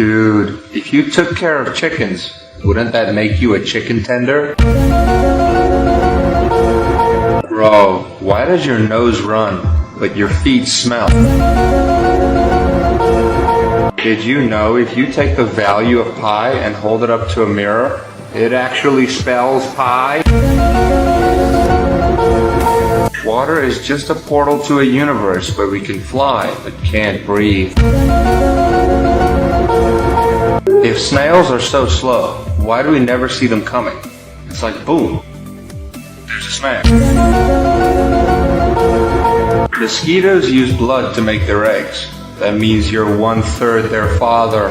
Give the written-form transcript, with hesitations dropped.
Dude, if you took care of chickens, wouldn't that make you a chicken tender? Bro, why does your nose run, but your feet smell? Did you know if you take the value of pi and hold it up to a mirror, it actually spells pie? Water is just a portal to a universe where we can fly but can't breathe. If snails are so slow, why do we never see them coming? It's like boom, there's a snail. Mosquitoes use blood to make their eggs. That means you're 1/3 their father.